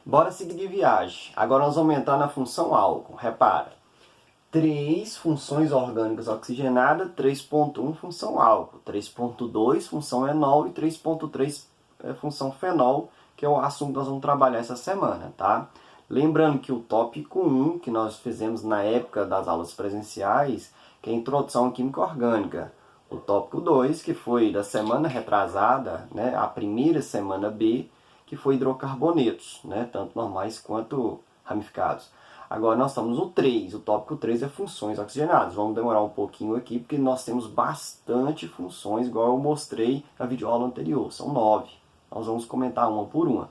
Bora seguir viagem. Agora nós vamos entrar na função álcool. Repara. 3 funções orgânicas oxigenadas, 3.1 função álcool, 3.2 função enol e 3.3 função fenol, que é o assunto que nós vamos trabalhar essa semana, tá? Lembrando que o tópico 1, que nós fizemos na época das aulas presenciais, que é a introdução à química orgânica. O tópico 2, que foi da semana retrasada, né, a primeira semana B, que foi hidrocarbonetos, né, tanto normais quanto ramificados. Agora nós estamos no 3, o tópico 3 é funções oxigenadas. Vamos demorar um pouquinho aqui, porque nós temos bastante funções, igual eu mostrei na videoaula anterior. São 9. Nós vamos comentar uma por uma.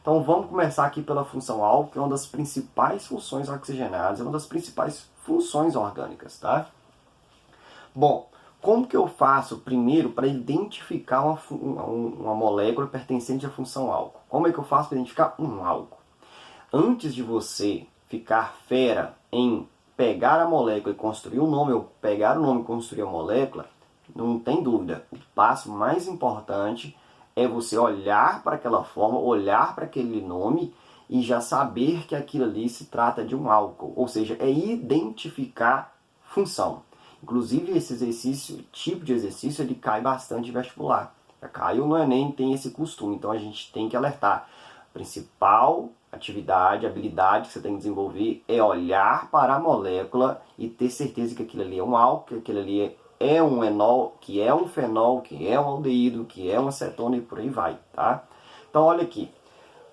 Então vamos começar aqui pela função álcool, que é uma das principais funções oxigenadas, é uma das principais funções orgânicas, tá? Bom, como que eu faço primeiro para identificar uma molécula pertencente à função álcool? Como é que eu faço para identificar um álcool? Antes de você ficar fera em pegar a molécula e construir um nome, ou pegar o nome e construir a molécula, não tem dúvida. O passo mais importante é você olhar para aquela forma, olhar para aquele nome e já saber que aquilo ali se trata de um álcool. Ou seja, é identificar função. Inclusive, esse exercício, tipo de exercício, ele cai bastante em vestibular. Já caiu no Enem, tem esse costume. Então, a gente tem que alertar. A principal atividade, habilidade que você tem que desenvolver é olhar para a molécula e ter certeza que aquilo ali é um álcool, que aquilo ali é um enol, que é um fenol, que é um aldeído, que é uma acetona e por aí vai, tá? Então, olha aqui.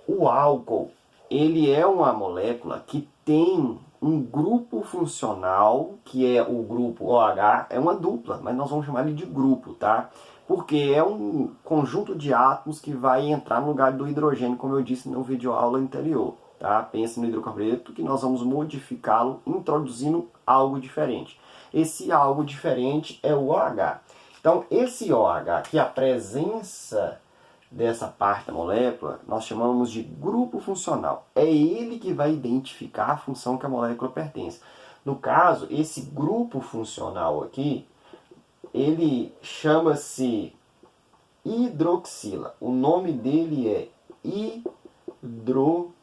O álcool, ele é uma molécula que tem um grupo funcional, que é o grupo OH, é uma dupla, mas nós vamos chamar ele de grupo, tá? Porque é um conjunto de átomos que vai entrar no lugar do hidrogênio, como eu disse no vídeo aula anterior, tá? Pense no hidrocarboneto que nós vamos modificá-lo introduzindo algo diferente. Esse algo diferente é o OH. Então, esse OH, que é a presença dessa parte da molécula, nós chamamos de grupo funcional. É ele que vai identificar a função que a molécula pertence. No caso, esse grupo funcional aqui, ele chama-se hidroxila. O nome dele é hidroxila.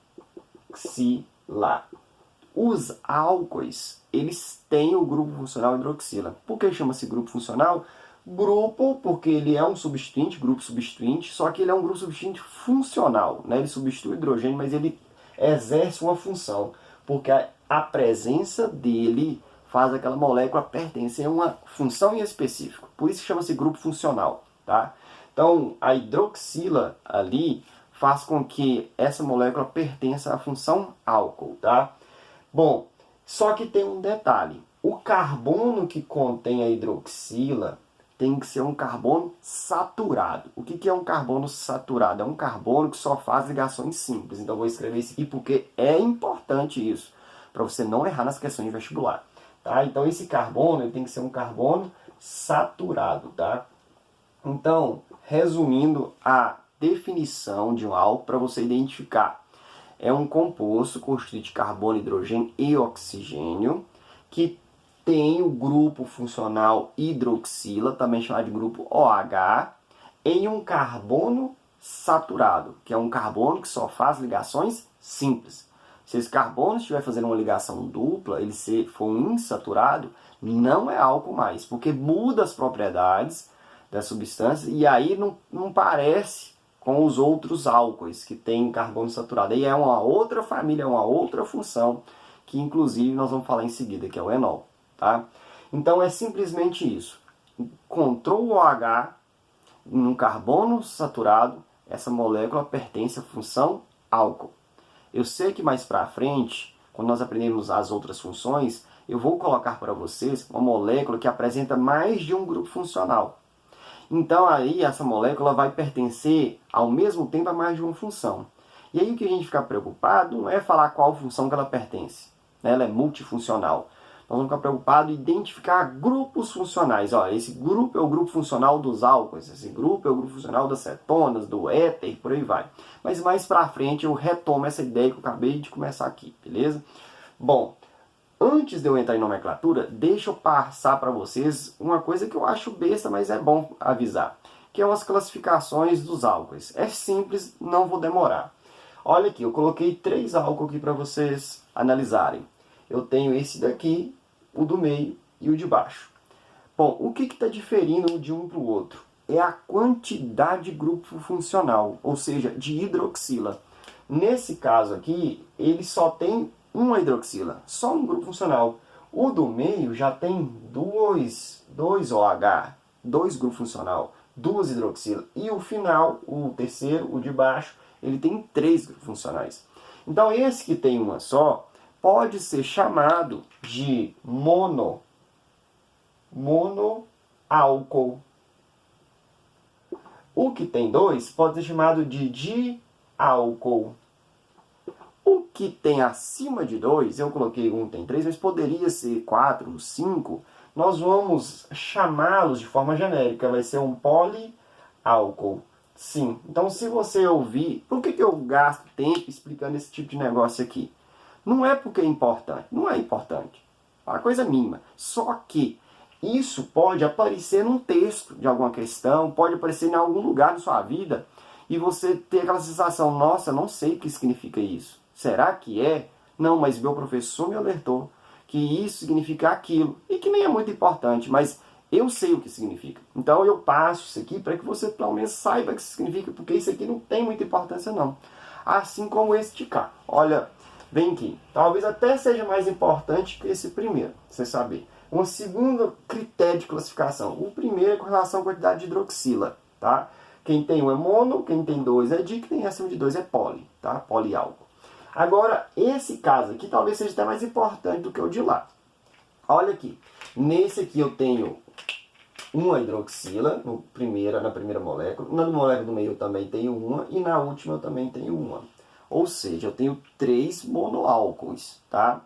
Os álcoois, eles têm o grupo funcional hidroxila. Por que chama-se grupo funcional? Grupo, porque ele é um substituinte, grupo substituinte, só que ele é um grupo substituinte funcional, né? Ele substitui o hidrogênio, mas ele exerce uma função, porque a presença dele faz aquela molécula pertencer a uma função em específico. Por isso chama-se grupo funcional, tá? Então, a hidroxila ali faz com que essa molécula pertença à função álcool, tá? Bom, só que tem um detalhe. O carbono que contém a hidroxila tem que ser um carbono saturado. O que é um carbono saturado? É um carbono que só faz ligações simples. Então eu vou escrever isso aqui porque é importante isso, para você não errar nas questões de vestibular. Tá? Então esse carbono ele tem que ser um carbono saturado. Tá? Então, resumindo a definição de um álcool para você identificar. É um composto constituído de carbono, hidrogênio e oxigênio que tem o grupo funcional hidroxila, também chamado de grupo OH, em um carbono saturado, que é um carbono que só faz ligações simples. Se esse carbono estiver fazendo uma ligação dupla, ele for um insaturado, não é álcool mais, porque muda as propriedades da substância e aí não parece com os outros álcoois que têm carbono saturado. Aí é uma outra família, é uma outra função, que inclusive nós vamos falar em seguida, que é o enol. Tá? Então é simplesmente isso. Encontrou o OH num carbono saturado, essa molécula pertence à função álcool. Eu sei que mais para frente, quando nós aprendemos as outras funções, eu vou colocar para vocês uma molécula que apresenta mais de um grupo funcional. Então aí essa molécula vai pertencer ao mesmo tempo a mais de uma função. E aí o que a gente fica preocupado não é falar qual função que ela pertence. Ela é multifuncional. Nós vamos ficar preocupados em identificar grupos funcionais. Olha, esse grupo é o grupo funcional dos álcoois, esse grupo é o grupo funcional das cetonas, do éter, por aí vai. Mas mais pra frente eu retomo essa ideia que eu acabei de começar aqui, beleza? Bom, antes de eu entrar em nomenclatura, deixa eu passar para vocês uma coisa que eu acho besta, mas é bom avisar, que é as classificações dos álcoois. É simples, não vou demorar. Olha aqui, eu coloquei 3 álcool aqui para vocês analisarem. Eu tenho esse daqui, o do meio e o de baixo. Bom, o que está diferindo de um para o outro? É a quantidade de grupo funcional, ou seja, de hidroxila. Nesse caso aqui, ele só tem uma hidroxila, só um grupo funcional. O do meio já tem dois OH, 2 grupos funcional, 2 hidroxila. E o final, o terceiro, o de baixo, ele tem 3 grupos funcionais. Então esse que tem uma só, pode ser chamado de monoálcool. O que tem 2 pode ser chamado de diálcool. O que tem acima de 2, eu coloquei 1, tem 3, mas poderia ser 4, 5. Nós vamos chamá-los de forma genérica, vai ser um poliálcool. Sim, então se você ouvir, por que eu gasto tempo explicando esse tipo de negócio aqui? Não é porque é importante, não é importante. É uma coisa mínima. Só que isso pode aparecer num texto de alguma questão, pode aparecer em algum lugar da sua vida, e você ter aquela sensação, nossa, não sei o que significa isso. Será que é? Não, mas meu professor me alertou que isso significa aquilo, e que nem é muito importante, mas eu sei o que significa. Então eu passo isso aqui para que você pelo menos saiba o que significa, porque isso aqui não tem muita importância não. Assim como esse de cá. Olha, vem aqui. Talvez até seja mais importante que esse primeiro, você saber. Uma segunda critério de classificação. O primeiro é com relação à quantidade de hidroxila, tá? Quem tem um é mono, quem tem 2 é di, quem tem acima de 2 é poli, tá? Poliálcool. Agora, esse caso aqui talvez seja até mais importante do que o de lá. Olha aqui. Nesse aqui eu tenho uma hidroxila na primeira molécula. Na molécula do meio eu também tenho uma. E na última eu também tenho uma. Ou seja, eu tenho 3 monoálcools, tá?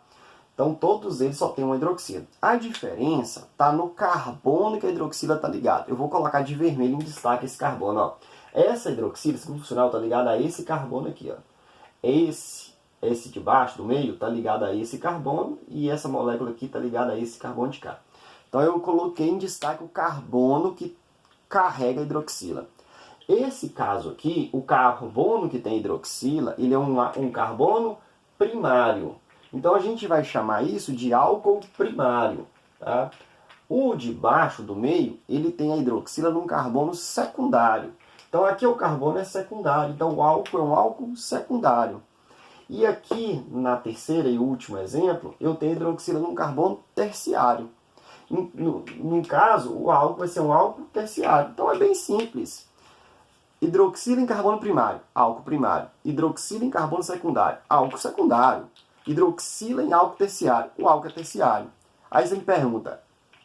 Então todos eles só têm uma hidroxila. A diferença está no carbono que a hidroxila está ligada. Eu vou colocar de vermelho em destaque esse carbono. Ó. Essa hidroxila, esse grupo funcional está ligado a esse carbono aqui. Ó. Esse de baixo, do meio, está ligado a esse carbono. E essa molécula aqui está ligada a esse carbono de cá. Então eu coloquei em destaque o carbono que carrega a hidroxila. Esse caso aqui, o carbono que tem hidroxila, ele é um carbono primário. Então a gente vai chamar isso de álcool primário. Tá? O de baixo, do meio, ele tem a hidroxila num carbono secundário. Então aqui o carbono é secundário, então o álcool é um álcool secundário. E aqui, na terceira e último exemplo, eu tenho a hidroxila num carbono terciário. No caso, o álcool vai ser um álcool terciário. Então é bem simples. Hidroxila em carbono primário, álcool primário. Hidroxila em carbono secundário, álcool secundário. Hidroxila em álcool terciário, o álcool é terciário. Aí você me pergunta,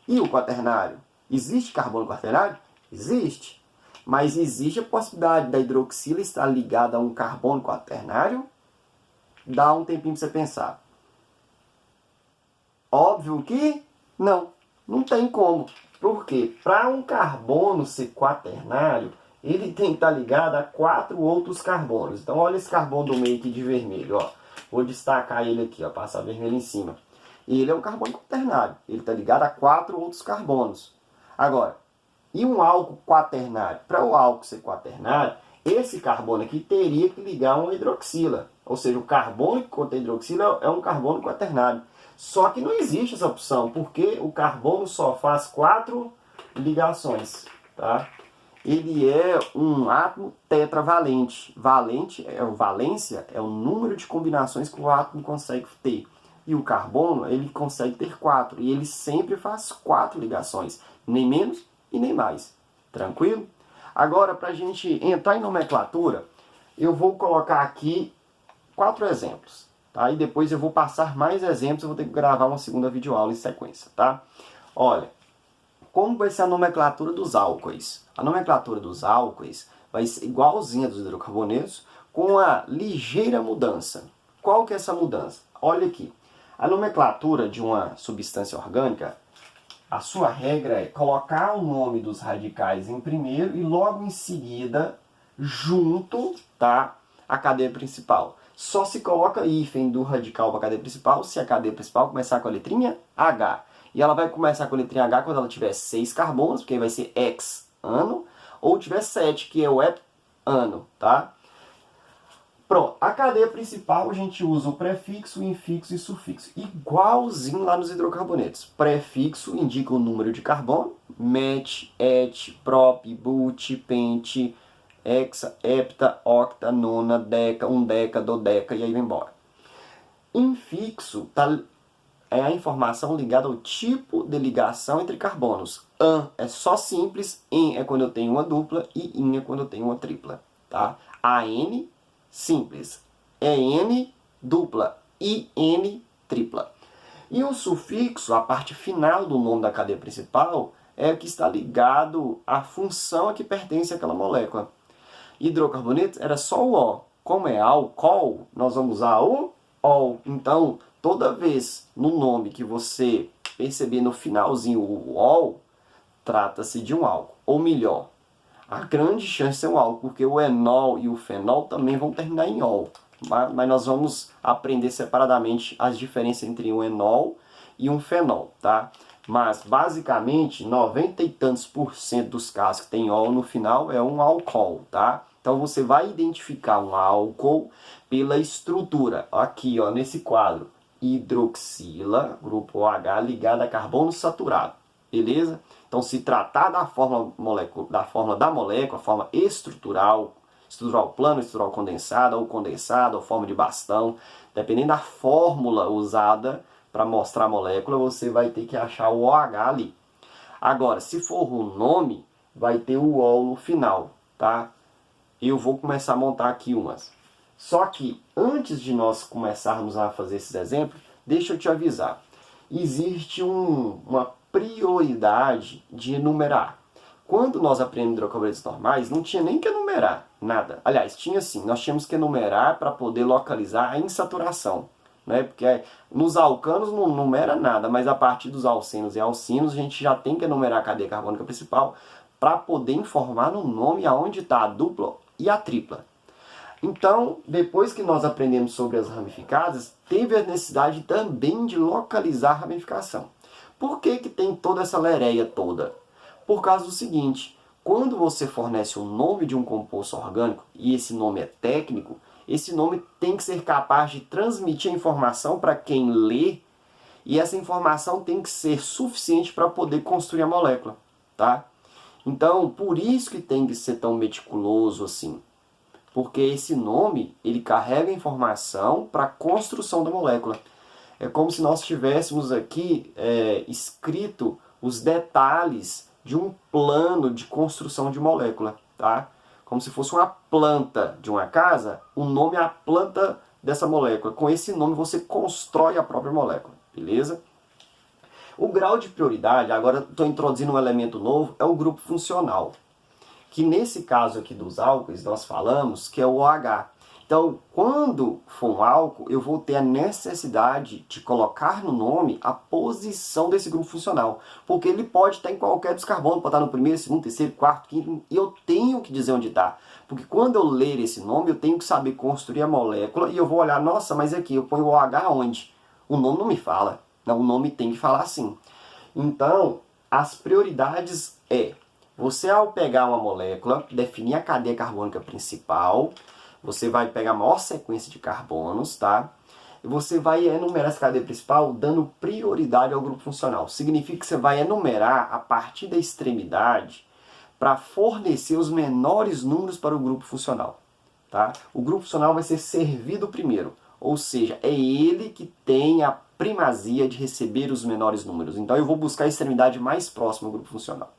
e o quaternário? Existe carbono quaternário? Existe. Mas existe a possibilidade da hidroxila estar ligada a um carbono quaternário? Dá um tempinho para você pensar. Óbvio que não. Não tem como. Por quê? Para um carbono ser quaternário, ele tem que estar ligado a 4 outros carbonos. Então olha esse carbono do meio aqui de vermelho. Ó. Vou destacar ele aqui, ó, passar vermelho em cima. Ele é um carbono quaternário. Ele está ligado a 4 outros carbonos. Agora, e um álcool quaternário? Para o álcool ser quaternário, esse carbono aqui teria que ligar uma hidroxila. Ou seja, o carbono que contém hidroxila é um carbono quaternário. Só que não existe essa opção, porque o carbono só faz 4 ligações. Tá? Ele é um átomo tetravalente. Valência é o número de combinações que o átomo consegue ter. E o carbono, ele consegue ter 4. E ele sempre faz 4 ligações. Nem menos e nem mais. Tranquilo? Agora, para a gente entrar em nomenclatura, eu vou colocar aqui 4 exemplos. Tá? E depois eu vou passar mais exemplos. Eu vou ter que gravar uma segunda videoaula em sequência. Tá? Olha. Como vai ser a nomenclatura dos álcoois? A nomenclatura dos álcoois vai ser igualzinha dos hidrocarbonetos, com a ligeira mudança. Qual que é essa mudança? Olha aqui. A nomenclatura de uma substância orgânica, a sua regra é colocar o nome dos radicais em primeiro e logo em seguida, junto, tá, a cadeia principal. Só se coloca hífen do radical para a cadeia principal se a cadeia principal começar com a letrinha H. E ela vai começar com a letrinha H quando ela tiver 6 carbonos, porque aí vai ser hex-ano, ou tiver 7, que é o hep-ano, tá? Pronto, a cadeia principal a gente usa o prefixo, o infixo e sufixo, igualzinho lá nos hidrocarbonetos. Prefixo indica o número de carbono, met, et, prop, but, pent, hexa, hepta, octa, nona, deca, undeca, dodeca e aí vai embora. Infixo é a informação ligada ao tipo de ligação entre carbonos. An é só simples, en é quando eu tenho uma dupla e in é quando eu tenho uma tripla. Tá? AN, simples. EN, dupla. IN, tripla. E o sufixo, a parte final do nome da cadeia principal, é o que está ligado à função a que pertence aquela molécula. Hidrocarbonetos era só o O. Como é álcool, nós vamos usar o OL. Então, toda vez no nome que você perceber no finalzinho o OL, trata-se de um álcool. Ou melhor, a grande chance de ser um álcool, porque o enol e o fenol também vão terminar em ol. Mas nós vamos aprender separadamente as diferenças entre um enol e um fenol, tá? Mas, basicamente, 90 e tantos % dos casos que tem ol no final é um álcool, tá? Então, você vai identificar um álcool pela estrutura. Aqui, ó, nesse quadro. Hidroxila, grupo OH, ligado a carbono saturado. Beleza? Então, se tratar da fórmula da molécula, a forma estrutural plano, estrutural condensada, ou forma de bastão, dependendo da fórmula usada para mostrar a molécula, você vai ter que achar o OH ali. Agora, se for um nome, vai ter o OL no final, tá? Eu vou começar a montar aqui umas. Só que, antes de nós começarmos a fazer esses exemplos, deixa eu te avisar. Existe uma prioridade de enumerar. Quando nós aprendemos hidrocarbonetos normais, não tinha nem que enumerar nada. Aliás, tinha sim, nós tínhamos que enumerar para poder localizar a insaturação. Né? Porque nos alcanos não numera nada, mas a partir dos alcenos e alcinos a gente já tem que enumerar a cadeia carbônica principal para poder informar no nome aonde está a dupla e a tripla. Então, depois que nós aprendemos sobre as ramificadas, teve a necessidade também de localizar a ramificação. Por que tem toda essa lereia toda? Por causa do seguinte, quando você fornece o nome de um composto orgânico, e esse nome é técnico, esse nome tem que ser capaz de transmitir a informação para quem lê, e essa informação tem que ser suficiente para poder construir a molécula. Tá? Então, por isso que tem que ser tão meticuloso assim. Porque esse nome, ele carrega informação para a construção da molécula. É como se nós tivéssemos aqui escrito os detalhes de um plano de construção de molécula, tá? Como se fosse uma planta de uma casa, o nome é a planta dessa molécula. Com esse nome você constrói a própria molécula, beleza? O grau de prioridade, agora estou introduzindo um elemento novo, é o grupo funcional. Que nesse caso aqui dos álcoois nós falamos que é o OH. Então, quando for um álcool, eu vou ter a necessidade de colocar no nome a posição desse grupo funcional. Porque ele pode estar em qualquer dos carbonos, pode estar no primeiro, segundo, terceiro, quarto, quinto, e eu tenho que dizer onde está. Porque quando eu ler esse nome, eu tenho que saber construir a molécula e eu vou olhar, nossa, mas aqui eu ponho o OH onde? O nome não me fala. Não, o nome tem que falar assim. Então, as prioridades você ao pegar uma molécula, definir a cadeia carbônica principal, você vai pegar a maior sequência de carbonos, tá? E você vai enumerar essa cadeia principal dando prioridade ao grupo funcional. Significa que você vai enumerar a partir da extremidade para fornecer os menores números para o grupo funcional, tá? O grupo funcional vai ser servido primeiro, ou seja, é ele que tem a primazia de receber os menores números. Então eu vou buscar a extremidade mais próxima do grupo funcional.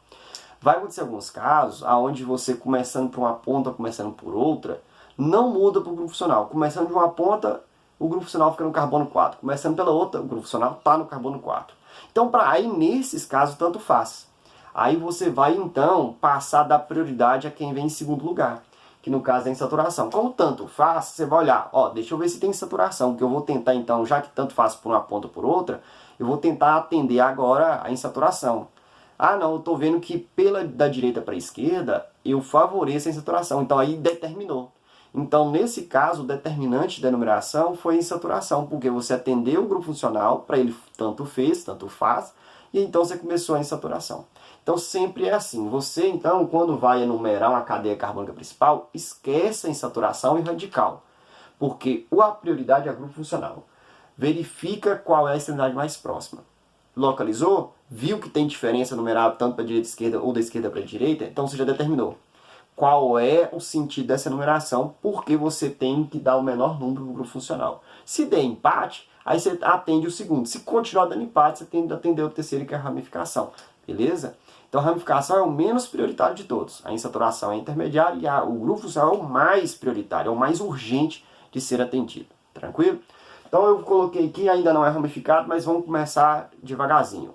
Vai acontecer alguns casos onde você começando por uma ponta, começando por outra, não muda para o grupo funcional. Começando de uma ponta, o grupo funcional fica no carbono 4. Começando pela outra, o grupo funcional está no carbono 4. Então, aí nesses casos, tanto faz. Aí você vai, então, passar da prioridade a quem vem em segundo lugar, que no caso é a insaturação. Como tanto faz, você vai olhar, deixa eu ver se tem insaturação, porque eu vou tentar, então, já que tanto faz por uma ponta ou por outra, eu vou tentar atender agora a insaturação. Não, eu estou vendo que da direita para a esquerda, eu favoreço a insaturação. Então, aí determinou. Então, nesse caso, o determinante da enumeração foi a insaturação, porque você atendeu o grupo funcional, para ele tanto fez, tanto faz, e então você começou a insaturação. Então, sempre é assim. Você, então, quando vai enumerar uma cadeia carbônica principal, esquece a insaturação e radical. Porque a prioridade é grupo funcional. Verifica qual é a extremidade mais próxima. Localizou? Viu que tem diferença numerável tanto para a direita e esquerda ou da esquerda para a direita? Então você já determinou qual é o sentido dessa numeração, porque você tem que dar o menor número para o grupo funcional. Se der empate, aí você atende o segundo. Se continuar dando empate, você tem que atender o terceiro, que é a ramificação. Beleza? Então a ramificação é o menos prioritário de todos. A insaturação é a intermediária e o grupo funcional é o mais prioritário, é o mais urgente de ser atendido. Tranquilo? Então eu coloquei aqui, ainda não é ramificado, mas vamos começar devagarzinho.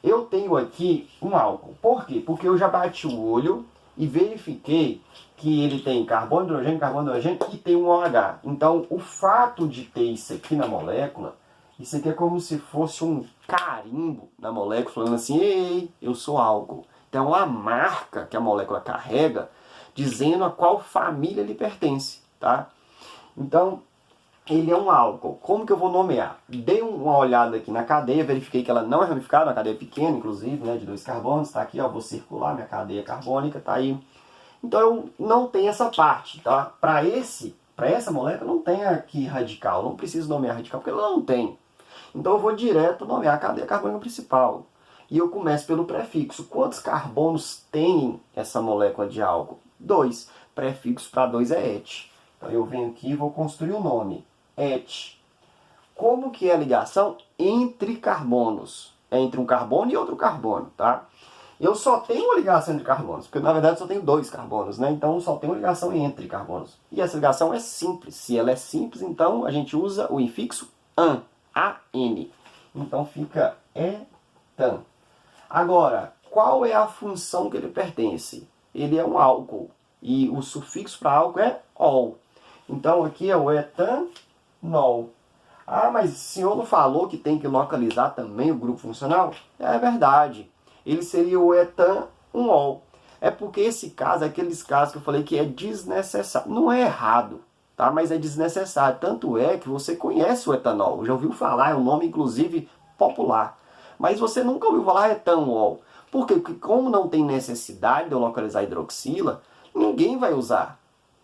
Eu tenho aqui um álcool. Por quê? Porque eu já bati o olho e verifiquei que ele tem carbono, hidrogênio e tem um OH. Então, o fato de ter isso aqui na molécula, isso aqui é como se fosse um carimbo na molécula, falando assim, ei, eu sou álcool. Então, a marca que a molécula carrega, dizendo a qual família ele pertence, tá? Então, ele é um álcool. Como que eu vou nomear? Dei uma olhada aqui na cadeia, verifiquei que ela não é ramificada, uma cadeia pequena, inclusive, né, de 2 carbonos, tá aqui, ó, vou circular minha cadeia carbônica, tá aí. Então eu não tenho essa parte, tá? Para essa molécula não tem aqui radical, não preciso nomear radical, porque ela não tem. Então eu vou direto nomear a cadeia carbônica principal. E eu começo pelo prefixo. Quantos carbonos tem essa molécula de álcool? 2. Prefixo para 2 é et. Então eu venho aqui e vou construir o nome. Et. Como que é a ligação entre carbonos? É entre um carbono e outro carbono, tá? Eu só tenho uma ligação entre carbonos, porque na verdade só tenho 2 carbonos, né? Então só tenho uma ligação entre carbonos. E essa ligação é simples. Se ela é simples, então a gente usa o infixo an, A-N. Então fica etan. Agora, qual é a função que ele pertence? Ele é um álcool. E o sufixo para álcool é ol. Então aqui é o etanol. Ah, mas o senhor não falou que tem que localizar também o grupo funcional? É verdade. Ele seria o etanol. É porque esse caso é aqueles casos que eu falei que é desnecessário. Não é errado, tá? Mas é desnecessário. Tanto é que você conhece o etanol. Já ouviu falar, é um nome inclusive popular. Mas você nunca ouviu falar etanol. Por quê? Porque como não tem necessidade de eu localizar a hidroxila, ninguém vai usar.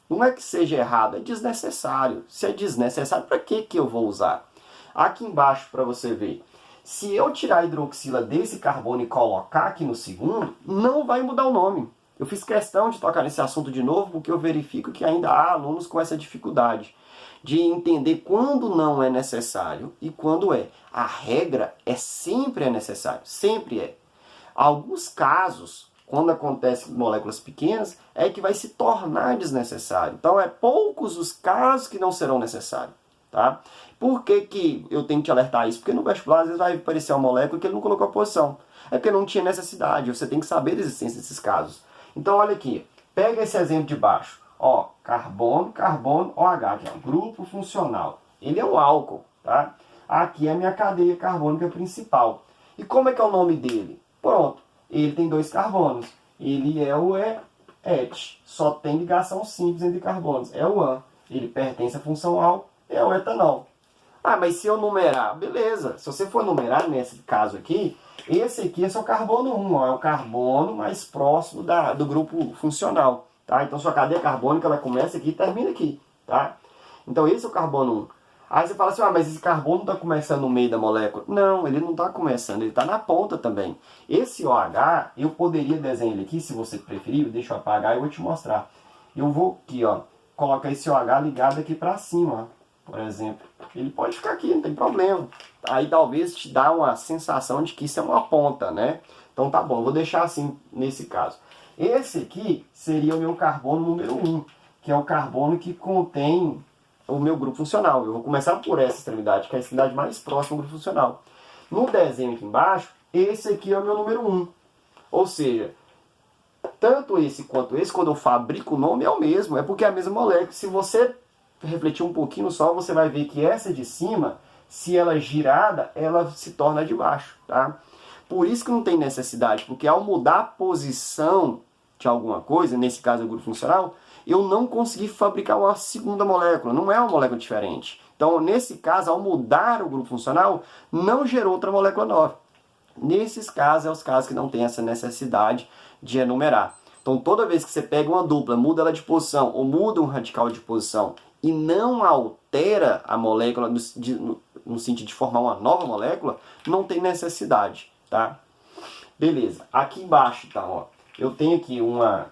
Não é que seja errado, é desnecessário. Se é desnecessário, para que eu vou usar? Aqui embaixo, para você ver. Se eu tirar a hidroxila desse carbono e colocar aqui no segundo, não vai mudar o nome. Eu fiz questão de tocar nesse assunto de novo, porque eu verifico que ainda há alunos com essa dificuldade de entender quando não é necessário e quando é. A regra é sempre é necessário, sempre é. Alguns casos, quando acontece em moléculas pequenas, é que vai se tornar desnecessário. Então, é poucos os casos que não serão necessários. Tá? Por que eu tenho que te alertar isso? Porque no vestibular, às vezes, vai aparecer uma molécula que ele não colocou a posição. É porque não tinha necessidade. Você tem que saber da existência desses casos. Então, olha aqui. Pega esse exemplo de baixo. Ó, carbono, carbono, OH, que é um grupo funcional. Ele é um álcool. Tá? Aqui é a minha cadeia carbônica principal. E como é que é o nome dele? Pronto. Ele tem 2 carbonos. Ele é o et. Só tem ligação simples entre carbonos. É o an. Ele pertence à função álcool. É o etanol. Ah, mas se eu numerar, beleza. Se você for numerar nesse caso aqui, esse aqui é só carbono 1, ó, é o carbono mais próximo do grupo funcional. Tá? Então sua cadeia carbônica ela começa aqui e termina aqui. Tá? Então esse é o carbono 1. Aí você fala assim, ah, mas esse carbono está começando no meio da molécula. Não, ele não está começando, ele está na ponta também. Esse OH, eu poderia desenhar ele aqui, se você preferir, deixa eu apagar e eu vou te mostrar. Eu vou aqui, ó, colocar esse OH ligado aqui para cima, ó. Por exemplo, ele pode ficar aqui, não tem problema. Aí talvez te dá uma sensação de que isso é uma ponta, né? Então tá bom, vou deixar assim nesse caso. Esse aqui seria o meu carbono número 1, que é o carbono que contém o meu grupo funcional. Eu vou começar por essa extremidade, que é a extremidade mais próxima do grupo funcional. No desenho aqui embaixo, esse aqui é o meu número 1. Ou seja, tanto esse quanto esse, quando eu fabrico o nome, é o mesmo. É porque é a mesma molécula. Se você refletir um pouquinho só, você vai ver que essa de cima, se ela é girada, ela se torna de baixo, tá? Por isso que não tem necessidade, porque ao mudar a posição de alguma coisa, nesse caso o grupo funcional, eu não consegui fabricar uma segunda molécula, não é uma molécula diferente. Então, nesse caso, ao mudar o grupo funcional, não gerou outra molécula nova. Nesses casos, é os casos que não tem essa necessidade de enumerar. Então, toda vez que você pega uma dupla, muda ela de posição, ou muda um radical de posição, e não altera a molécula no sentido de formar uma nova molécula, não tem necessidade, tá? Beleza, aqui embaixo, então, ó, eu tenho aqui uma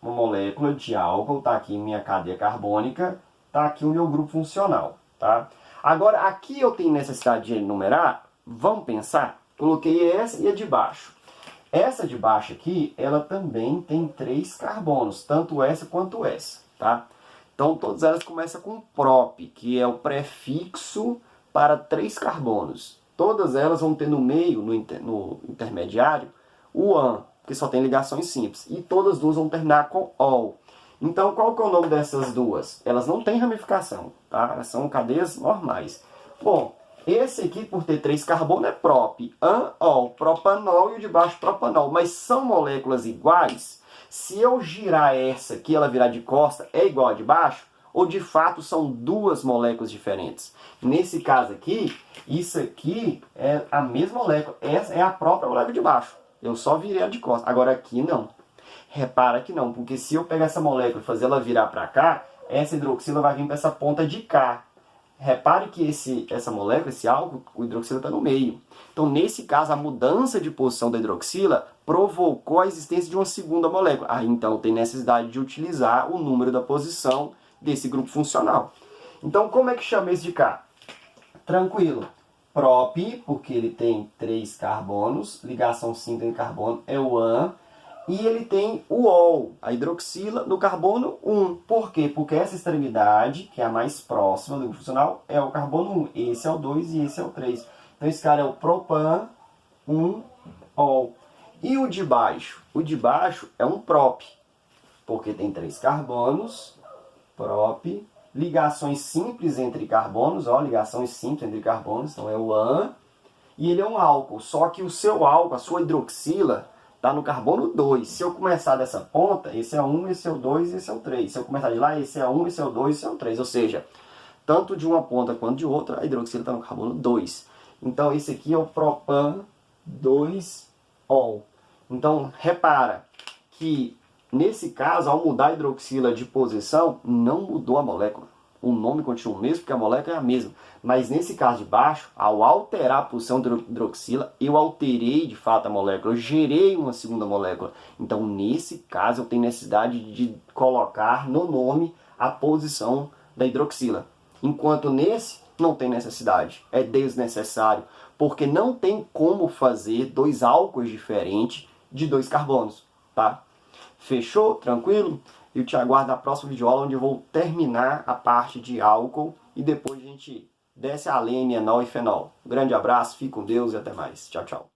molécula de álcool, tá aqui minha cadeia carbônica, tá aqui o meu grupo funcional, tá? Agora, aqui eu tenho necessidade de enumerar, vamos pensar, coloquei essa e a de baixo. Essa de baixo aqui, ela também tem 3 carbonos, tanto essa quanto essa, tá? Então, todas elas começam com prop, que é o prefixo para 3 carbonos. Todas elas vão ter no meio, no intermediário, o an, que só tem ligações simples. E todas as duas vão terminar com ol. Então, qual que é o nome dessas duas? Elas não têm ramificação, tá? Elas são cadeias normais. Bom, esse aqui, por ter 3 carbonos, é prop, an, ol, propanol e o de baixo propanol. Mas são moléculas iguais? Se eu girar essa aqui, ela virar de costa, é igual a de baixo? Ou de fato são duas moléculas diferentes? Nesse caso aqui, isso aqui é a mesma molécula. Essa é a própria molécula de baixo. Eu só virei ela de costa. Agora aqui não. Repara que não, porque se eu pegar essa molécula e fazer ela virar para cá, essa hidroxila vai vir para essa ponta de cá. Repare que essa molécula, esse álcool, o hidroxila está no meio. Então, nesse caso, a mudança de posição da hidroxila provocou a existência de uma segunda molécula. Aí, então, tem necessidade de utilizar o número da posição desse grupo funcional. Então, como é que chama esse de cá? Tranquilo. Prop, porque ele tem 3 carbonos, ligação simples em carbono é o an, e ele tem o ol, a hidroxila, no carbono 1. Por quê? Porque essa extremidade, que é a mais próxima do grupo funcional, é o carbono 1. Esse é o 2 e esse é o 3. Então esse cara é o propan 1ol. E o de baixo? O de baixo é um prop, porque tem 3 carbonos, prop, ligações simples entre carbonos, ó, ligações simples entre carbonos, então é o an, e ele é um álcool, só que o seu álcool, a sua hidroxila, está no carbono 2. Se eu começar dessa ponta, esse é o 1, esse é o 2 e esse é o 3. Se eu começar de lá, esse é o 1, esse é o 2 e esse é o 3. Ou seja, tanto de uma ponta quanto de outra, a hidroxila está no carbono 2. Então, esse aqui é o propan 2ol. Então, repara que, nesse caso, ao mudar a hidroxila de posição, não mudou a molécula. O nome continua o mesmo, porque a molécula é a mesma. Mas nesse caso de baixo, ao alterar a posição da hidroxila, eu alterei de fato a molécula, eu gerei uma segunda molécula. Então, nesse caso, eu tenho necessidade de colocar no nome a posição da hidroxila. Enquanto nesse, não tem necessidade, é desnecessário, porque não tem como fazer 2 álcools diferentes de 2 carbonos, tá? Fechou? Tranquilo? Eu te aguardo na próxima videoaula, onde eu vou terminar a parte de álcool e depois a gente desce a lenha, enol e fenol. Um grande abraço, fique com Deus e até mais. Tchau, tchau.